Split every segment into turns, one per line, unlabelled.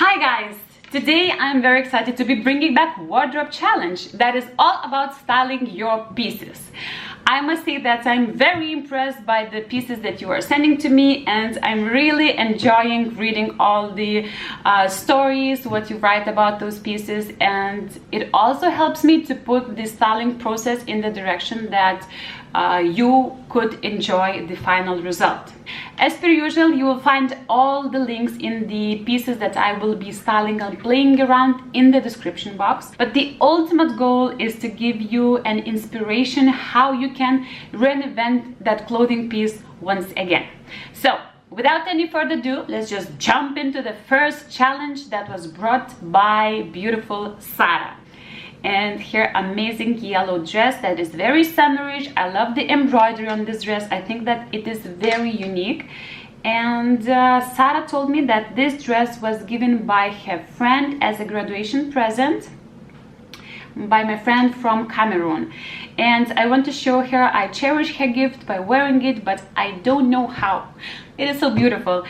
Hi guys! Today I'm very excited to be bringing back wardrobe challenge that is all about styling your pieces. I must say that I'm very impressed by the pieces that you are sending to me, and I'm really enjoying reading all the stories, what you write about those pieces, and it also helps me to put the styling process in the direction that you could enjoy the final result. As per usual, you will find all the links in the pieces that I will be styling and playing around in the description box. But the ultimate goal is to give you an inspiration how you can reinvent that clothing piece once again. So without any further ado, let's just jump into the first challenge that was brought by beautiful Sara. And her amazing yellow dress that is very summerish. I love the embroidery on this dress. I think that it is very unique. And Sara told me that this dress was given by her friend as a graduation present by my friend from Cameroon, and I want to show her I cherish her gift by wearing it, but I don't know how. It is so beautiful.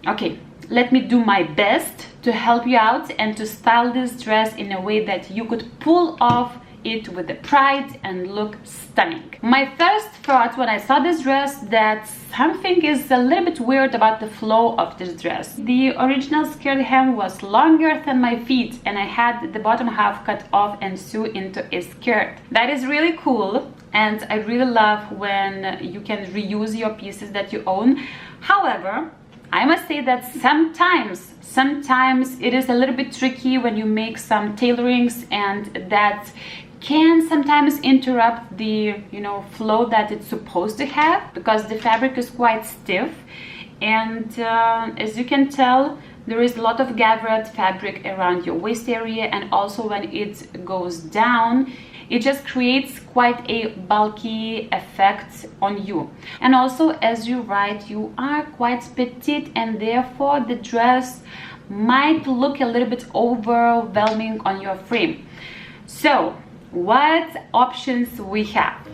Okay, let me do my best to help you out and to style this dress in a way that you could pull off it with the pride and look stunning. My first thought when I saw this dress that something is a little bit weird about the flow of this dress. The original skirt hem was longer than my feet, and I had the bottom half cut off and sew into a skirt. That is really cool, and I really love when you can reuse your pieces that you own. However, I must say that sometimes it is a little bit tricky when you make some tailorings, and that can sometimes interrupt the flow that it's supposed to have, because the fabric is quite stiff, and as you can tell, there is a lot of gathered fabric around your waist area, and also when it goes down it just creates quite a bulky effect on you. And also, as you write, you are quite petite, and therefore the dress might look a little bit overwhelming on your frame. So what options we have?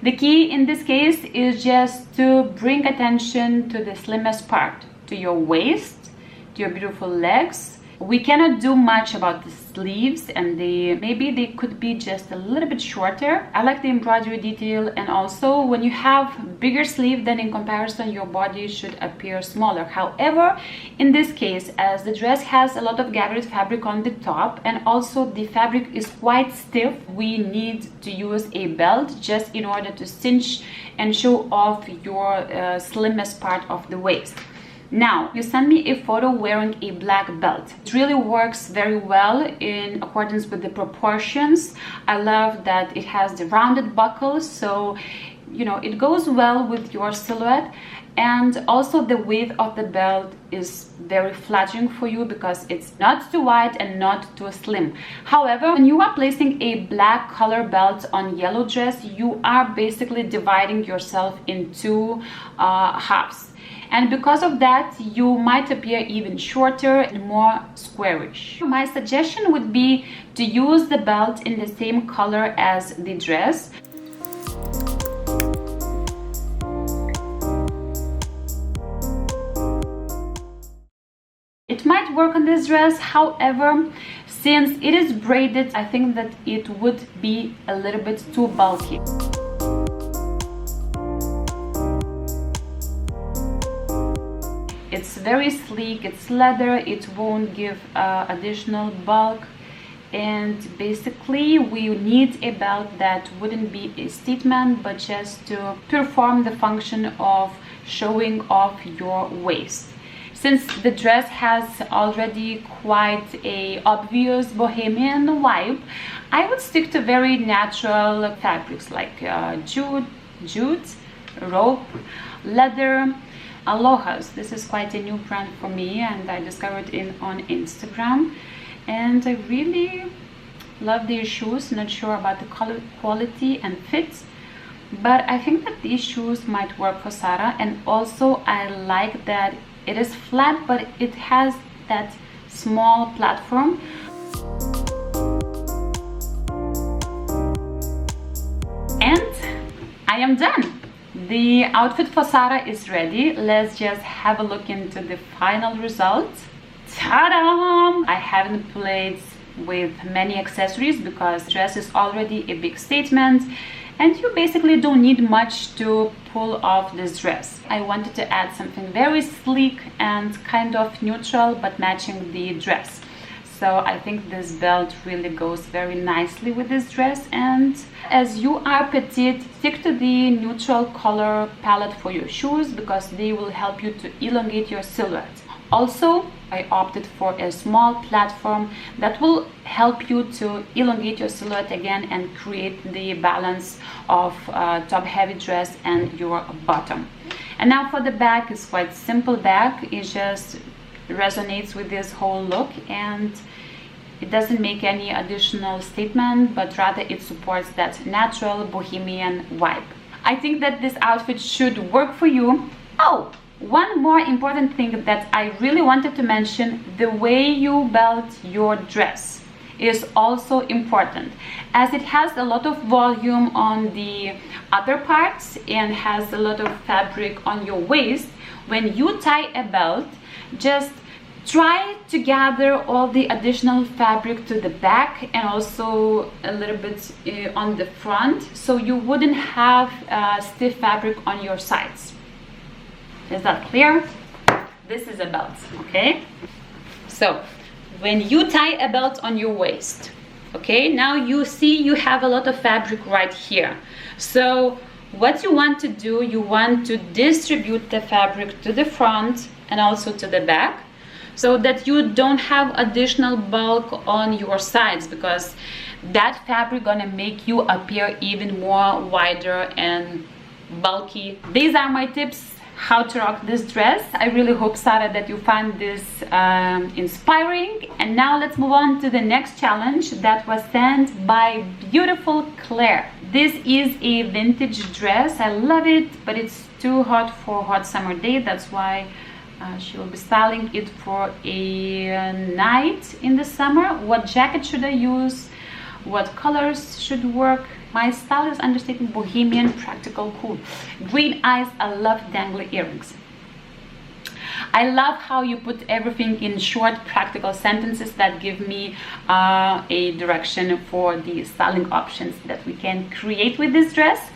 The key in this case is just to bring attention to the slimmest part, to your waist, to your beautiful legs. We cannot do much about the sleeves, and maybe they could be just a little bit shorter. I like the embroidery detail, and also when you have bigger sleeve, then in comparison your body should appear smaller. However, in this case, as the dress has a lot of gathered fabric on the top, and also the fabric is quite stiff, we need to use a belt just in order to cinch and show off your slimmest part of the waist. Now, you sent me a photo wearing a black belt. It really works very well in accordance with the proportions. I love that it has the rounded buckle, so it goes well with your silhouette, and also the width of the belt is very flattering for you because it's not too wide and not too slim. However, when you are placing a black color belt on yellow dress, you are basically dividing yourself in two halves. And because of that, you might appear even shorter and more squarish. My suggestion would be to use the belt in the same color as the dress. It might work on this dress, however, since it is braided, I think that it would be a little bit too bulky. It's very sleek, it's leather, it won't give additional bulk, and basically we need a belt that wouldn't be a statement but just to perform the function of showing off your waist. Since the dress has already quite a obvious bohemian vibe, I would stick to very natural fabrics like jute, rope, leather, Aloha's. This is quite a new brand for me, and I discovered it on Instagram, and I really love these shoes. Not sure about the color quality and fit, but I think that these shoes might work for Sara. And also I like that it is flat, but it has that small platform. And I am done. the outfit for Sara is ready. Let's just have a look into the final result. Ta-da! I haven't played with many accessories because dress is already a big statement and you basically don't need much to pull off this dress. I wanted to add something very sleek and kind of neutral but matching the dress. So I think this belt really goes very nicely with this dress, and as you are petite, stick to the neutral color palette for your shoes because they will help you to elongate your silhouette. Also, I opted for a small platform that will help you to elongate your silhouette again and create the balance of top heavy dress and your bottom. And now for the back, it's quite simple back. It just resonates with this whole look and it doesn't make any additional statement, but rather it supports that natural bohemian vibe. I think that this outfit should work for you. Oh, one more important thing that I really wanted to mention, the way you belt your dress is also important, as it has a lot of volume on the other parts and has a lot of fabric on your waist. When you tie a belt, just try to gather all the additional fabric to the back and also a little bit on the front, so you wouldn't have stiff fabric on your sides. Is that clear? This is a belt, okay? So when you tie a belt on your waist, okay, now you see you have a lot of fabric right here. So what you want to do, you want to distribute the fabric to the front and also to the back, so that you don't have additional bulk on your sides, because that fabric gonna make you appear even more wider and bulky. These are my tips how to rock this dress. I really hope, Sara, that you find this inspiring. And now let's move on to the next challenge that was sent by beautiful Claire. This is a vintage dress. I love it, but it's too hot for a hot summer day. That's why she will be styling it for a night in the summer. What jacket should I use? What colors should work? My style is understating, bohemian, practical, cool. Green eyes. I love dangly earrings. I love how you put everything in short, practical sentences that give me a direction for the styling options that we can create with this dress.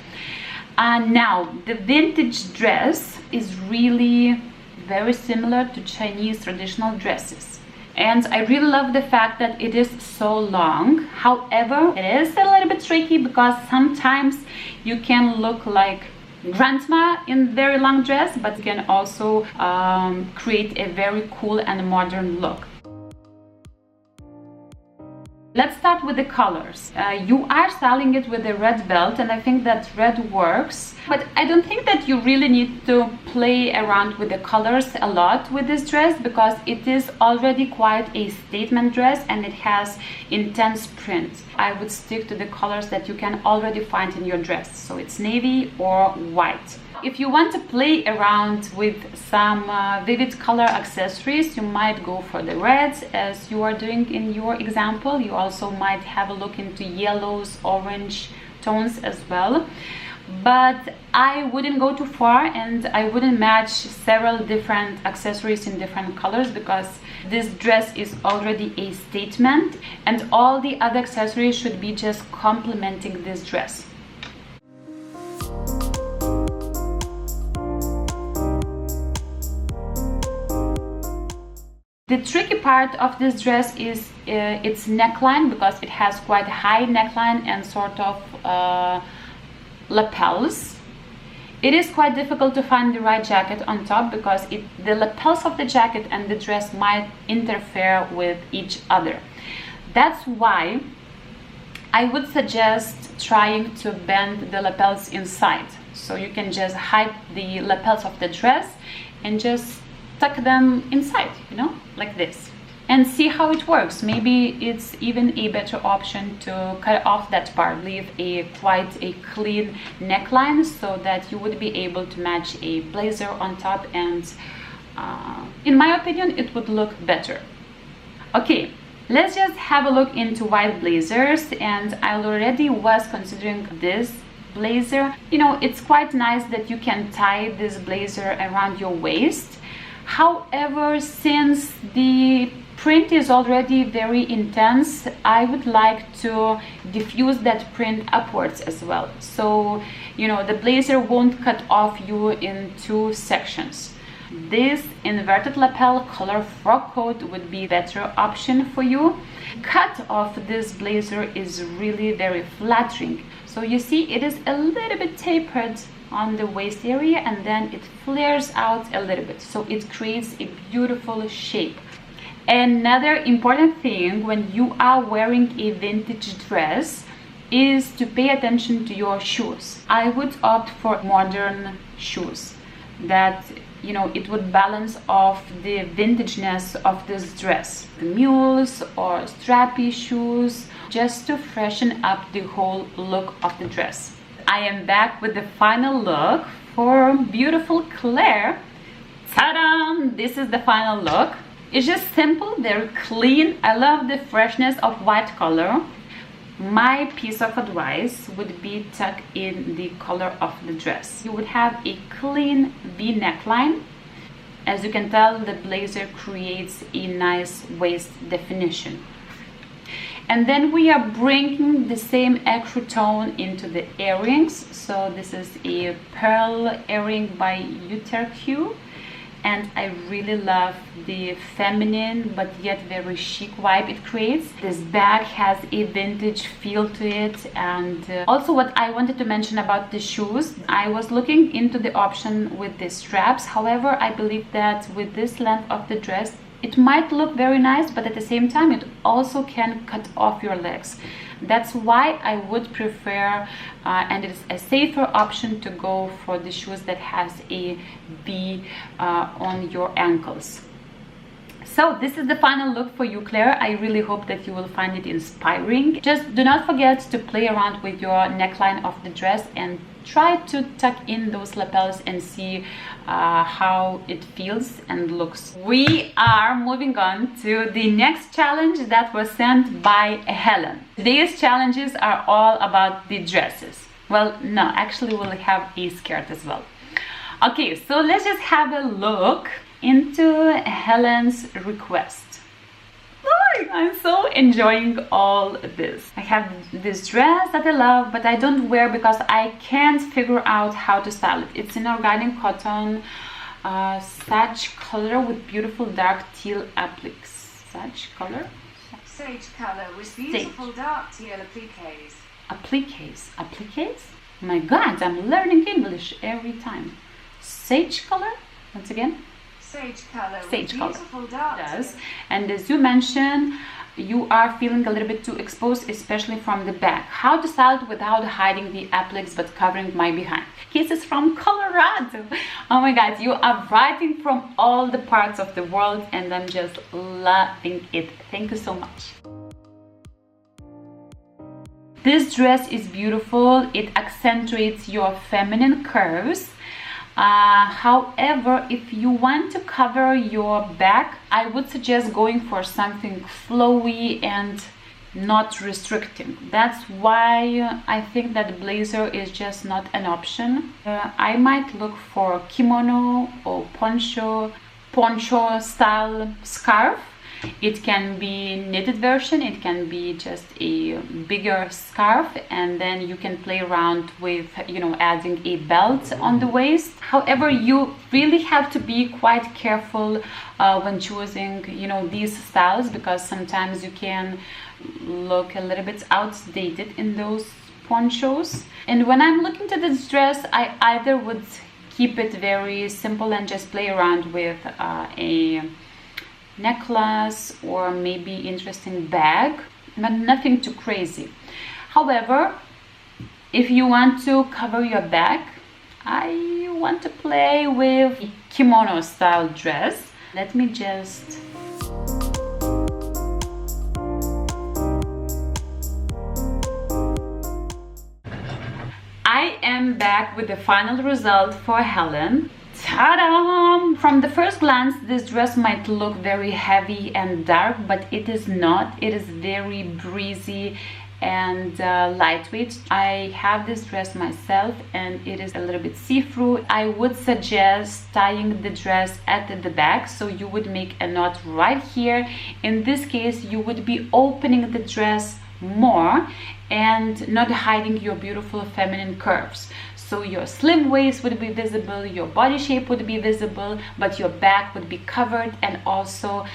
Now, the vintage dress is really very similar to Chinese traditional dresses, and I really love the fact that it is so long. However, it is a little bit tricky because sometimes you can look like grandma in very long dress, but you can also create a very cool and modern look. Let's start with the colors. You are styling it with a red belt, and I think that red works, but I don't think that you really need to play around with the colors a lot with this dress, because it is already quite a statement dress and it has intense print. I would stick to the colors that you can already find in your dress, so it's navy or white. If you want to play around with some vivid color accessories, you might go for the reds, as you are doing in your example. You also might have a look into yellows, orange tones as well. But I wouldn't go too far, and I wouldn't match several different accessories in different colors, because this dress is already a statement and all the other accessories should be just complementing this dress. The tricky part of this dress is its neckline, because it has quite a high neckline and sort of lapels. It is quite difficult to find the right jacket on top, because the lapels of the jacket and the dress might interfere with each other. That's why I would suggest trying to bend the lapels inside, so you can just hide the lapels of the dress and just tuck them inside, you know, like this, and see how it works. Maybe it's even a better option to cut off that part, leave quite a clean neckline, so that you would be able to match a blazer on top, and in my opinion it would look better. Okay, let's just have a look into white blazers, and I already was considering this blazer. You know, it's quite nice that you can tie this blazer around your waist. However, since the print is already very intense, I would like to diffuse that print upwards as well, so you know the blazer won't cut off you in two sections. This inverted lapel color frock coat would be a better option for you. Cut of this blazer is really very flattering, so you see it is a little bit tapered on the waist area and then it flares out a little bit, so it creates a beautiful shape. Another important thing when you are wearing a vintage dress is to pay attention to your shoes. I would opt for modern shoes that, you know, it would balance off the vintageness of this dress. The mules or strappy shoes, just to freshen up the whole look of the dress. I am back with the final look for beautiful Claire. Ta-da! This is the final look. It's just simple, very clean. I love the freshness of white color. My piece of advice would be tuck in the color of the dress. You would have a clean V neckline. As you can tell, the blazer creates a nice waist definition. And then we are bringing the same ecru tone into the earrings. So this is a pearl earring by Uterq. And I really love the feminine but yet very chic vibe it creates. This bag has a vintage feel to it. And also what I wanted to mention about the shoes, I was looking into the option with the straps. However, I believe that with this length of the dress, it might look very nice, but at the same time it also can cut off your legs. That's why I would prefer, and it's a safer option, to go for the shoes that has a V on your ankles. So this is the final look for you, Claire. I really hope that you will find it inspiring. Just do not forget to play around with your neckline of the dress and try to tuck in those lapels and see how it feels and looks. We are moving on to the next challenge that was sent by Helene. Today's challenges are all about the dresses. Well, no, actually we'll have a skirt as well. Okay, so let's just have a look into Helene's request. I'm so enjoying all this. I have this dress that I love, but I don't wear because I can't figure out how to style it. It's in organic cotton, sage color with beautiful dark teal appliques. Sage color?
Sage color with beautiful dark teal appliques.
Appliques? My God, I'm learning English every time. Sage color? Once again?
Sage color
Sage
with
color.
beautiful dark teal.
And as you mentioned, you are feeling a little bit too exposed, especially from the back. How to style it without hiding the appliques but covering my behind? Kisses from Colorado. Oh my God, you are writing from all the parts of the world and I'm just loving it. Thank you so much. This dress is beautiful. It accentuates your feminine curves. However, if you want to cover your back, I would suggest going for something flowy and not restricting. That's why I think that blazer is just not an option. I might look for kimono or poncho style scarf. It can be knitted version, it can be just a bigger scarf, and then you can play around with, you know, adding a belt on the waist. However, you really have to be quite careful when choosing, you know, these styles, because sometimes you can look a little bit outdated in those ponchos. And when I'm looking to this dress, I either would keep it very simple and just play around with a necklace or maybe interesting bag, but nothing too crazy. However, if you want to cover your back, I want to play with a kimono style dress. Let me just I am back with the final result for Helene. Ta-da! From the first glance, this dress might look very heavy and dark, but it is not. It is very breezy and lightweight. I have this dress myself and it is a little bit see-through. I would suggest tying the dress at the back, so you would make a knot right here. In this case, you would be opening the dress more and not hiding your beautiful feminine curves. So your slim waist would be visible, your body shape would be visible, but your back would be covered, and also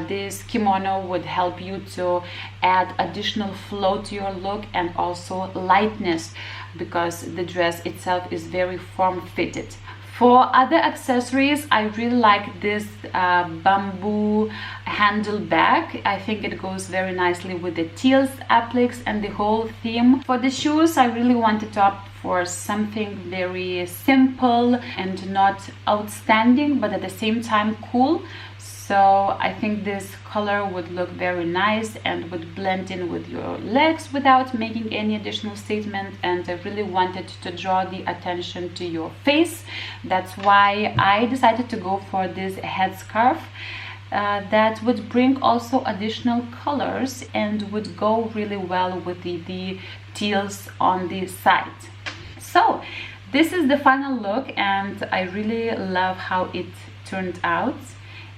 this kimono would help you to add additional flow to your look and also lightness, because the dress itself is very form-fitted. For other accessories, I really like this bamboo handle bag. I think it goes very nicely with the teals appliques and the whole theme. For the shoes, I really wanted to opt for something very simple and not outstanding, but at the same time cool. So I think this color would look very nice and would blend in with your legs without making any additional statement. And I really wanted to draw the attention to your face. That's why I decided to go for this headscarf that would bring also additional colors and would go really well with the teals on the side. So this is the final look, and I really love how it turned out.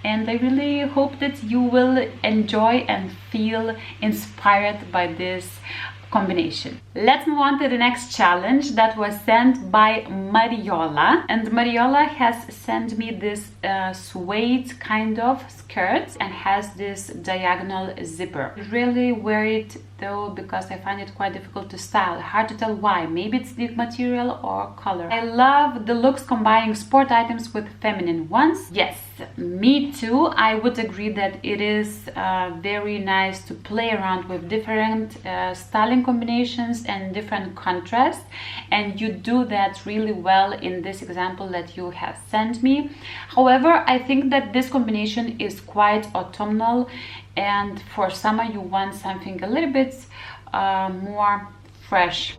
And I really hope that you will enjoy and feel inspired by this combination. Let's move on to the next challenge that was sent by Mariola. And Mariola has sent me this suede kind of skirt and has this diagonal zipper. I really wear it though because I find it quite difficult to style. Hard to tell why. Maybe it's the material or color. I love the looks combining sport items with feminine ones. Yes, me too. I would agree that it is very nice to play around with different styling combinations and different contrasts, and you do that really well in this example that you have sent me. However, I think that this combination is quite autumnal, and for summer you want something a little bit more fresh.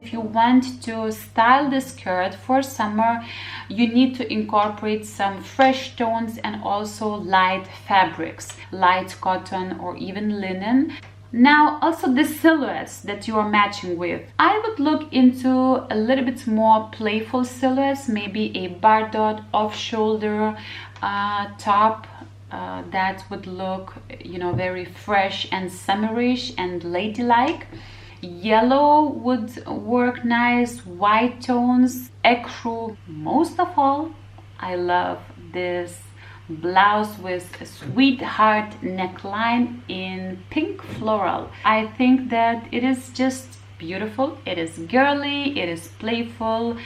If you want to style the skirt for summer, you need to incorporate some fresh tones and also light fabrics, light cotton or even linen. Now, also the silhouettes that you are matching with. I would look into a little bit more playful silhouettes, maybe a bardot off-shoulder top that would look, you know, very fresh and summerish and ladylike. Yellow would work nice, white tones, ecru. Most of all, I love this blouse with a sweetheart neckline in pink floral. I think that it is just beautiful. It is girly, it is playful,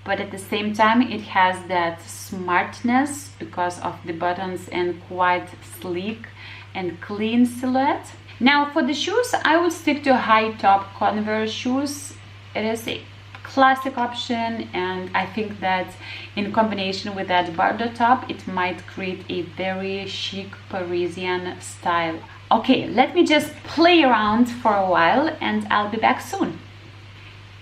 but at the same time it has that smartness because of the buttons and quite sleek and clean silhouette. Now for the shoes, I would stick to high top Converse shoes. It is a classic option, and I think that in combination with that bardot top, it might create a very chic Parisian style. Okay, let me just play around for a while and I'll be back soon.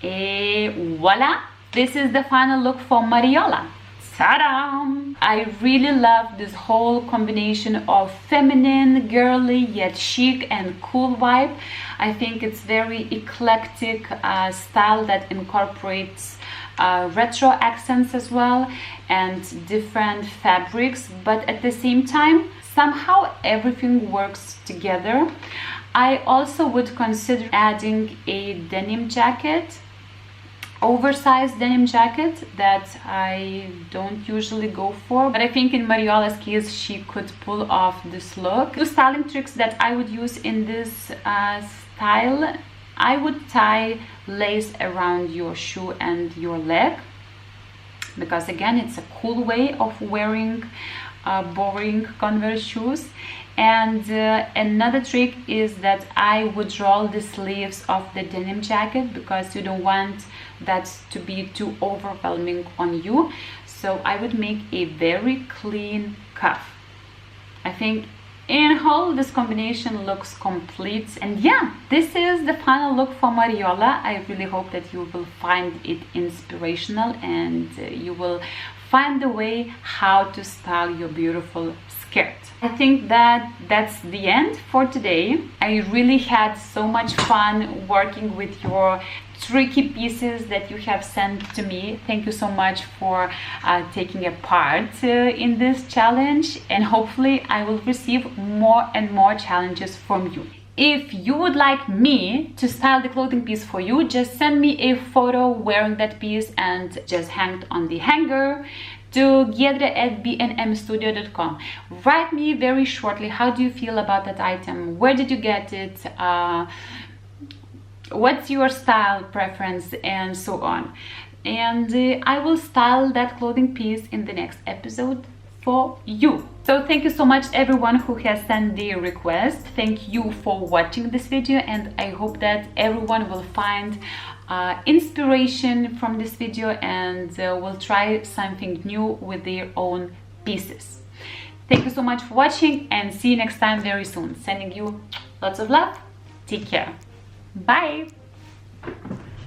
Et voila! This is the final look for Mariola. Ta-da! I really love this whole combination of feminine, girly, yet chic and cool vibe. I think it's very eclectic style that incorporates retro accents as well and different fabrics, but at the same time, somehow everything works together. I also would consider adding a denim jacket, oversized denim jacket that I don't usually go for, but I think in Mariola's case she could pull off this look. Two styling tricks that I would use in this style: I would tie lace around your shoe and your leg, because again it's a cool way of wearing boring Converse shoes. And another trick is that I would roll the sleeves of the denim jacket, because you don't want that to be too overwhelming on you. So I would make a very clean cuff. I think in whole this combination looks complete. And yeah, this is the final look for Mariola. I really hope that you will find it inspirational and you will find the way how to style your beautiful scared. I think that that's the end for today. I really had so much fun working with your tricky pieces that you have sent to me. Thank you so much for taking a part in this challenge, and hopefully I will receive more and more challenges from you. If you would like me to style the clothing piece for you, just send me a photo wearing that piece and just hang it on the hanger to giedre@bnmstudio.com. Write me very shortly, how do you feel about that item? Where did you get it? What's your style preference, and so on. And I will style that clothing piece in the next episode for you. So thank you so much everyone who has sent the request. Thank you for watching this video, and I hope that everyone will find inspiration from this video and will try something new with their own pieces. Thank you so much for watching, and see you next time very soon. Sending you lots of love. Take care. Bye.